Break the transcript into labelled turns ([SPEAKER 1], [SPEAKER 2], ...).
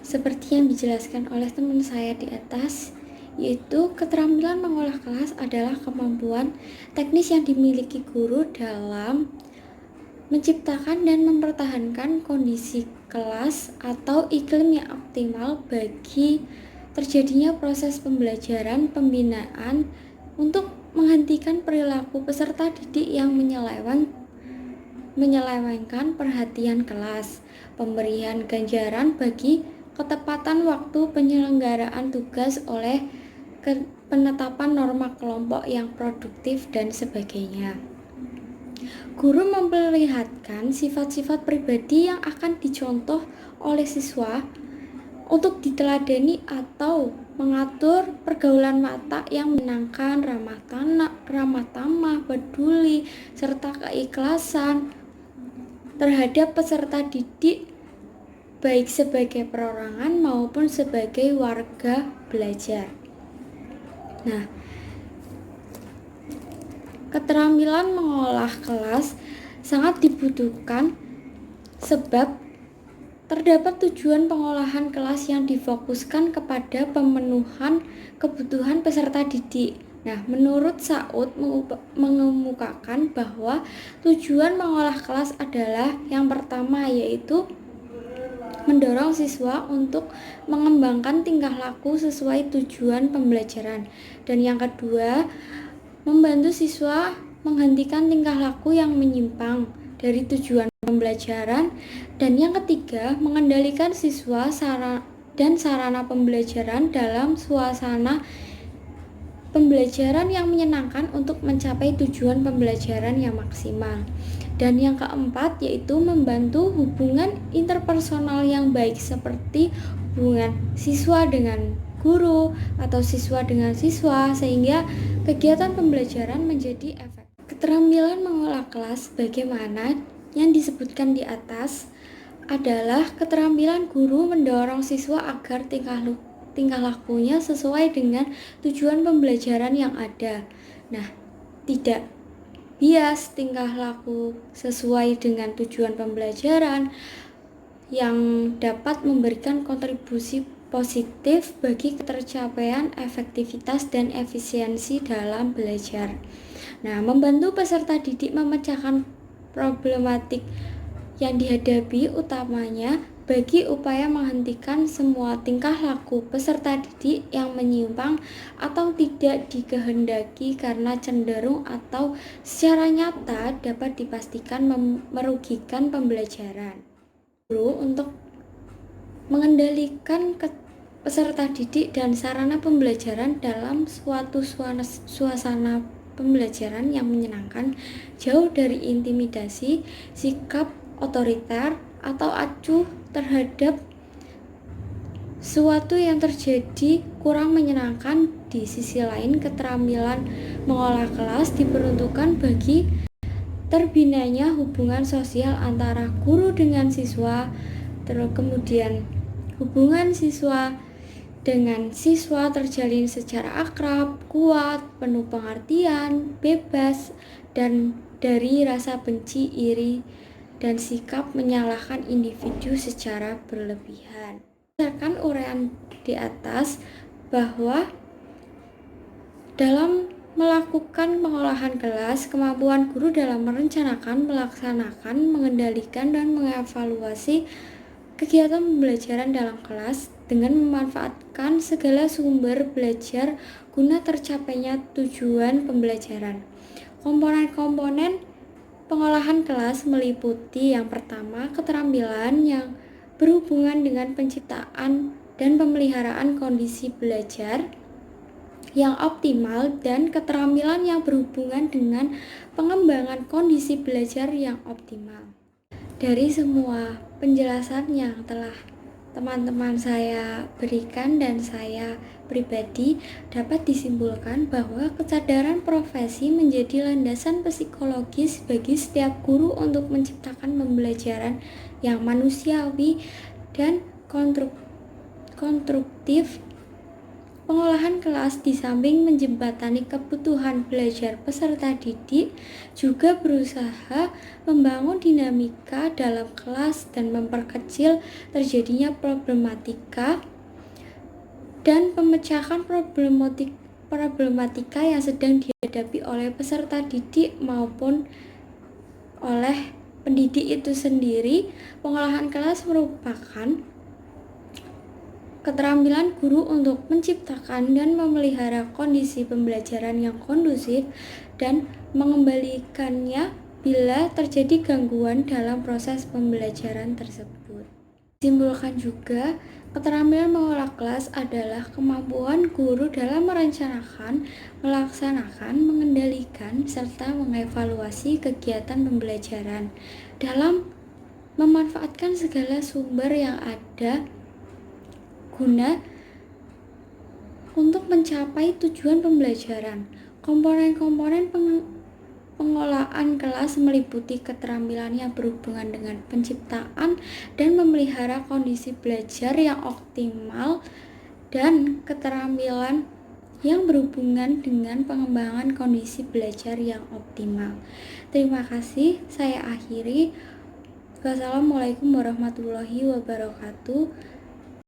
[SPEAKER 1] Seperti yang dijelaskan oleh teman saya di atas, yaitu keterampilan mengolah kelas adalah kemampuan teknis yang dimiliki guru dalam menciptakan dan mempertahankan kondisi kelas atau iklim yang optimal bagi terjadinya proses pembelajaran pembinaan untuk menghentikan perilaku peserta didik yang menyelewengkan perhatian kelas, pemberian ganjaran bagi ketepatan waktu penyelenggaraan tugas oleh penetapan norma kelompok yang produktif dan sebagainya. Guru memperlihatkan sifat-sifat pribadi yang akan dicontoh oleh siswa untuk diteladani atau mengatur pergaulan watak yang menyenangkan, ramah tamah, peduli, serta keikhlasan terhadap peserta didik baik sebagai perorangan maupun sebagai warga belajar. Nah, keterampilan mengolah kelas sangat dibutuhkan sebab terdapat tujuan pengolahan kelas yang difokuskan kepada pemenuhan kebutuhan peserta didik. Nah, menurut Saud mengemukakan bahwa tujuan mengolah kelas adalah yang pertama yaitu mendorong siswa untuk mengembangkan tingkah laku sesuai tujuan pembelajaran. Dan yang kedua, membantu siswa menghentikan tingkah laku yang menyimpang dari tujuan pembelajaran. Dan yang ketiga, mengendalikan siswa dan sarana pembelajaran dalam suasana pembelajaran yang menyenangkan untuk mencapai tujuan pembelajaran yang maksimal. Dan yang keempat yaitu membantu hubungan interpersonal yang baik seperti hubungan siswa dengan guru atau siswa dengan siswa sehingga kegiatan pembelajaran menjadi efektif. Keterampilan mengolah kelas bagaimana yang disebutkan di atas adalah keterampilan guru mendorong siswa agar tingkah lakunya sesuai dengan tujuan pembelajaran yang ada. Nah, tidak bias tingkah laku sesuai dengan tujuan pembelajaran yang dapat memberikan kontribusi positif bagi tercapaian efektivitas dan efisiensi dalam belajar. Nah, membantu peserta didik memecahkan problematik yang dihadapi utamanya bagi upaya menghentikan semua tingkah laku peserta didik yang menyimpang atau tidak dikehendaki karena cenderung atau secara nyata dapat dipastikan merugikan pembelajaran. Guru untuk mengendalikan peserta didik dan sarana pembelajaran dalam suatu suasana pembelajaran yang menyenangkan, jauh dari intimidasi, sikap otoriter, atau acuh terhadap sesuatu yang terjadi kurang menyenangkan. Di sisi lain, keterampilan mengolah kelas diperuntukkan bagi terbinanya hubungan sosial antara guru dengan siswa, terus kemudian hubungan siswa dengan siswa terjalin secara akrab, kuat, penuh pengertian, bebas, dan dari rasa benci, iri, dan sikap menyalahkan individu secara berlebihan. Berdasarkan uraian di atas bahwa dalam melakukan pengolahan kelas, kemampuan guru dalam merencanakan, melaksanakan, mengendalikan, dan mengevaluasi kegiatan pembelajaran dalam kelas dengan memanfaatkan segala sumber belajar guna tercapainya tujuan pembelajaran. Komponen-komponen pengolahan kelas meliputi yang pertama, keterampilan yang berhubungan dengan penciptaan dan pemeliharaan kondisi belajar yang optimal dan keterampilan yang berhubungan dengan pengembangan kondisi belajar yang optimal. Dari semua penjelasan yang telah teman-teman saya berikan dan saya pribadi, dapat disimpulkan bahwa kesadaran profesi menjadi landasan psikologis bagi setiap guru untuk menciptakan pembelajaran yang manusiawi dan konstruktif Pengolahan kelas di samping menjembatani kebutuhan belajar peserta didik, juga berusaha membangun dinamika dalam kelas dan memperkecil terjadinya problematika dan pemecahan problematika yang sedang dihadapi oleh peserta didik maupun oleh pendidik itu sendiri. Pengolahan kelas merupakan keterampilan guru untuk menciptakan dan memelihara kondisi pembelajaran yang kondusif dan mengembalikannya bila terjadi gangguan dalam proses pembelajaran tersebut. Disimpulkan juga, keterampilan mengolah kelas adalah kemampuan guru dalam merencanakan, melaksanakan, mengendalikan, serta mengevaluasi kegiatan pembelajaran dalam memanfaatkan segala sumber yang ada guna untuk mencapai tujuan pembelajaran. Komponen-komponen pengolahan kelas meliputi keterampilan yang berhubungan dengan penciptaan dan memelihara kondisi belajar yang optimal dan keterampilan yang berhubungan dengan pengembangan kondisi belajar yang optimal. Terima kasih, saya akhiri. Wassalamualaikum warahmatullahi wabarakatuh.